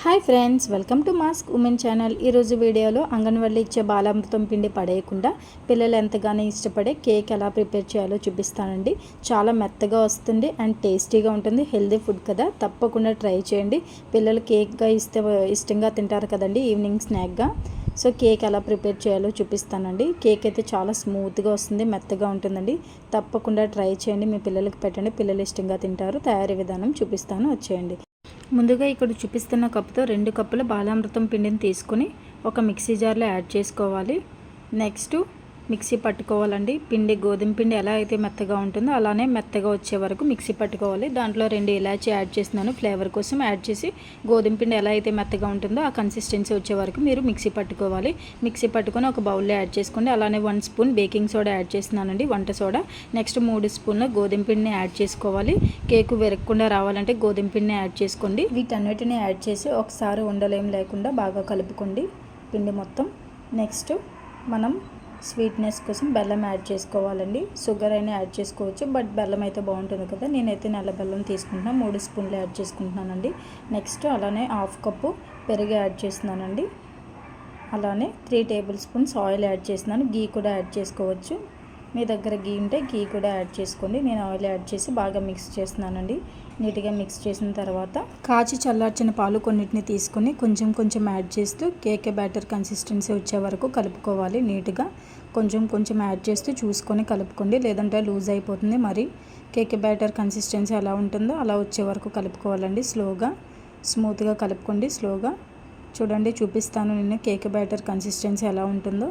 Hi friends, welcome to mask women channel. ఈరోజు వీడియోలో అంగన్వాడీ ఇచ్చే బాలామృతం పిండి పడేయకుండా పిల్లలు ఎంతగానో ఇష్టపడే కేక్ ఎలా ప్రిపేర్ చేయాలో చూపిస్తానండి. చాలా మెత్తగా వస్తుంది అండ్ టేస్టీగా ఉంటుంది. హెల్దీ ఫుడ్ కదా, తప్పకుండా ట్రై చేయండి. పిల్లలు కేక్గా ఇష్టంగా తింటారు కదండి, ఈవినింగ్ స్నాక్గా. సో కేక్ ఎలా ప్రిపేర్ చేయాలో చూపిస్తానండి. కేక్ అయితే చాలా స్మూత్గా వస్తుంది, మెత్తగా ఉంటుందండి. తప్పకుండా ట్రై చేయండి, మీ పిల్లలకి పెట్టండి, పిల్లలు ఇష్టంగా తింటారు. తయారీ విధానం చూపిస్తాను, వచ్చేయండి. ముందుగా ఇక్కడ చూపిస్తున్న కప్పుతో 2 కప్పుల బాలామృతం పిండిని తీసుకొని ఒక మిక్సీ జార్లో యాడ్ చేసుకోవాలి. నెక్స్ట్ మిక్సీ పట్టుకోవాలండి. గోధుమ పిండి ఎలా అయితే మెత్తగా ఉంటుందో అలానే మెత్తగా వచ్చే వరకు మిక్సీ పట్టుకోవాలి. దాంట్లో 2 ఇలాచీ యాడ్ చేస్తున్నాను, ఫ్లేవర్ కోసం యాడ్ చేసి. గోధుమ పిండి ఎలా అయితే మెత్తగా ఉంటుందో ఆ కన్సిస్టెన్సీ వచ్చే వరకు మీరు మిక్సీ పట్టుకోవాలి. మిక్సీ పట్టుకొని ఒక బౌల్లో యాడ్ చేసుకోండి. అలానే 1 స్పూన్ బేకింగ్ సోడా యాడ్ చేస్తున్నానండి, వంట సోడా. నెక్స్ట్ 3 స్పూన్ల గోధుమ పిండిని యాడ్ చేసుకోవాలి. కేకు విరగకుండా రావాలంటే గోధుమ పిండిని యాడ్ చేసుకోండి. వీటన్నిటిని యాడ్ చేసి ఒకసారి ఉండలేం లేకుండా బాగా కలుపుకోండి పిండి మొత్తం. నెక్స్ట్ మనం స్వీట్నెస్ కోసం బెల్లం యాడ్ చేసుకోవాలండి. షుగర్ అయినా యాడ్ చేసుకోవచ్చు, బట్ బెల్లం అయితే బాగుంటుంది కదా. నేనైతే నల్ల బెల్లం తీసుకుంటున్నాను, 3 స్పూన్లు యాడ్ చేసుకుంటున్నానండి. నెక్స్ట్ అలానే 1/2 కప్పు పెరుగు యాడ్ చేస్తున్నానండి. అలానే 3 టేబుల్ స్పూన్స్ ఆయిల్ యాడ్ చేస్తున్నాను. గీ కూడా యాడ్ చేసుకోవచ్చు, మీ దగ్గర గీ ఉంటే గీ కూడా యాడ్ చేసుకోండి. నేను ఆయిల్ యాడ్ చేసి బాగా మిక్స్ చేస్తున్నానండి. నీట్గా మిక్స్ చేసిన తర్వాత కాచి చల్లార్చిన పాలు కొన్నిటిని తీసుకొని కొంచెం కొంచెం యాడ్ చేస్తూ కేక్ బ్యాటర్ కన్సిస్టెన్సీ వచ్చే వరకు కలుపుకోవాలి. నీట్గా కొంచెం కొంచెం యాడ్ చేస్తూ చూసుకొని కలుపుకోండి, లేదంటే లూజ్ అయిపోతుంది. మరి కేక్ బ్యాటర్ కన్సిస్టెన్సీ ఎలా ఉంటుందో అలా వచ్చే వరకు కలుపుకోవాలండి. స్లోగా స్మూత్గా కలుపుకోండి. స్లోగా చూడండి, చూపిస్తాను నేను కేక్ బ్యాటర్ కన్సిస్టెన్సీ ఎలా ఉంటుందో.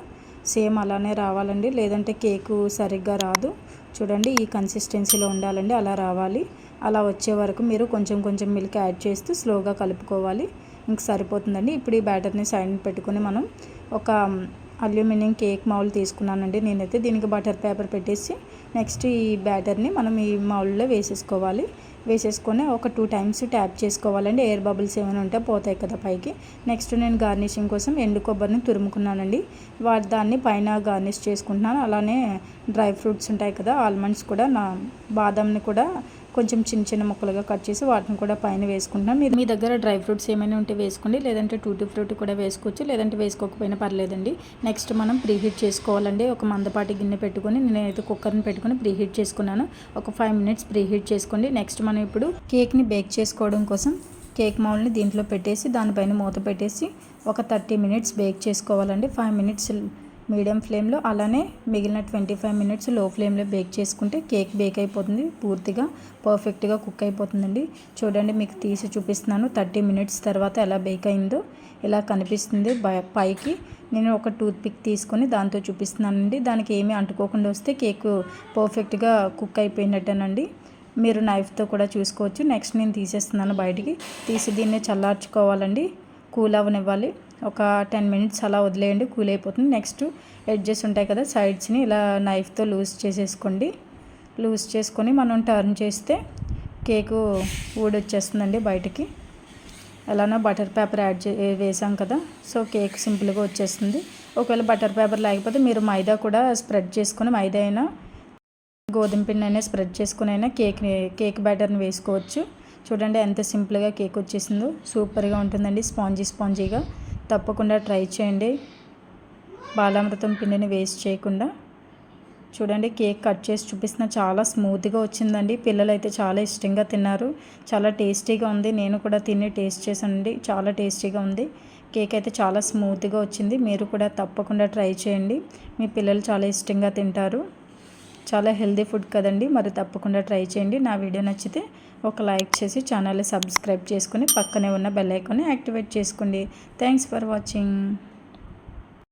సేమ్ అలానే రావాలండి, లేదంటే కేకు సరిగ్గా రాదు. చూడండి, ఈ కన్సిస్టెన్సీలో ఉండాలండి, అలా రావాలి. అలా వచ్చే వరకు మీరు కొంచెం కొంచెం మిల్క్ యాడ్ చేస్తూ స్లోగా కలుపుకోవాలి. ఇంక సరిపోతుందండి. ఇప్పుడు ఈ బ్యాటర్ని సైడ్ పెట్టుకొని మనం ఒక అల్యూమినియం కేక్ మౌల్డ్ తీసుకున్నానండి నేనైతే. దీనికి బటర్ పేపర్ పెట్టేసి నెక్స్ట్ ఈ బ్యాటర్ని మనం ఈ మౌల్డ్లో వేసేసుకొని ఒక 2 టైమ్స్ ట్యాప్ చేసుకోవాలండి. ఎయిర్ బబుల్స్ ఏమైనా ఉంటే పోతాయి కదా పైకి. నెక్స్ట్ నేను గార్నిషింగ్ కోసం ఎండు కొబ్బరిని తురుముకున్నానండి, దాన్ని పైన గార్నిష్ చేసుకుంటున్నాను. అలానే డ్రై ఫ్రూట్స్ ఉంటాయి కదా, ఆల్మండ్స్ కూడా, బాదంని కూడా కొంచెం చిన్న చిన్న ముక్కలుగా కట్ చేసి వాటిని కూడా పైన వేసుకుంటున్నాను. మీ దగ్గర డ్రై ఫ్రూట్స్ ఏమైనా ఉంటే వేసుకోండి, లేదంటే టూటీ ఫ్రూట్ కూడా వేసుకోవచ్చు, లేదంటే వేసుకోకపోయినా పర్లేదండి. నెక్స్ట్ మనం ప్రీహీట్ చేసుకోవాలండి. ఒక మందపాటి గిన్నె పెట్టుకొని, నేనైతే కుక్కర్ని పెట్టుకొని ప్రీహీట్ చేసుకున్నాను. ఒక 5 మినిట్స్ ప్రీహీట్ చేసుకోండి. నెక్స్ట్ మనం ఇప్పుడు కేక్ని బేక్ చేసుకోవడం కోసం కేక్ మౌల్డ్ని దీంట్లో పెట్టేసి దానిపైన మూత పెట్టేసి ఒక 30 మినిట్స్ బేక్ చేసుకోవాలండి. 5 మినిట్స్ మీడియం ఫ్లేమ్లో, అలానే మిగిలిన 25 మినిట్స్ లో ఫ్లేమ్లో బేక్ చేసుకుంటే కేక్ బేక్ అయిపోతుంది, పూర్తిగా పర్ఫెక్ట్గా కుక్ అయిపోతుందండి. చూడండి, మీకు తీసి చూపిస్తున్నాను 30 మినిట్స్ తర్వాత ఎలా బేక్ అయిందో. ఇలా కనిపిస్తుంది పైకి. నేను ఒక టూత్ పిక్ తీసుకొని దాంతో చూపిస్తున్నానండి. దానికి ఏమీ అంటుకోకుండా వస్తే కేక్ పర్ఫెక్ట్గా కుక్ అయిపోయినట్టేనండి. మీరు నైఫ్తో కూడా చూసుకోవచ్చు. నెక్స్ట్ నేను తీసేస్తున్నాను బయటికి. తీసి దీన్ని చల్లార్చుకోవాలండి, కూల్ అవ్వనివ్వాలి. ఒక 10 మినిట్స్ అలా వదిలేయండి, కూల్ అయిపోతుంది. నెక్స్ట్ ఎడ్జెస్ ఉంటాయి కదా, సైడ్స్ని ఇలా నైఫ్తో లూజ్ చేసేసుకోండి. లూజ్ చేసుకొని మనం టర్న్ చేస్తే కేకు ఊడొచ్చేస్తుందండి బయటికి. ఎలానో బటర్ పేపర్ వేసాం కదా, సో కేక్ సింపుల్గా వచ్చేస్తుంది. ఒకవేళ బటర్ పేపర్ లేకపోతే మీరు మైదా కూడా స్ప్రెడ్ చేసుకొని, మైదా అయినా గోధుమ పిండి అయినా స్ప్రెడ్ చేసుకుని అయినా కేక్ బ్యాటర్ని వేసుకోవచ్చు. చూడండి ఎంత సింపుల్గా కేక్ వచ్చేసిందో. సూపర్గా ఉంటుందండి, స్పాంజీగా. తప్పకుండా ట్రై చేయండి, బాలామృతం పిండిని వేస్ట్ చేయకుండా. చూడండి, కేక్ కట్ చేసి చూపిస్తున్న చాలా స్మూత్గా వచ్చిందండి. పిల్లలు అయితే చాలా ఇష్టంగా తిన్నారు, చాలా టేస్టీగా ఉంది. నేను కూడా తిని టేస్ట్ చేశానండి, చాలా టేస్టీగా ఉంది. కేక్ అయితే చాలా స్మూత్గా వచ్చింది. మీరు కూడా తప్పకుండా ట్రై చేయండి, మీ పిల్లలు చాలా ఇష్టంగా తింటారు. చాలా హెల్దీ ఫుడ్ కదండి, మరి తప్పకుండా ట్రై చేయండి. నా వీడియో నచ్చితే ఒక లైక్ చేసి ఛానల్ని సబ్స్క్రైబ్ చేసుకొని పక్కనే ఉన్న బెల్ ఐకాన్ని యాక్టివేట్ చేసుకోండి. Thanks for watching.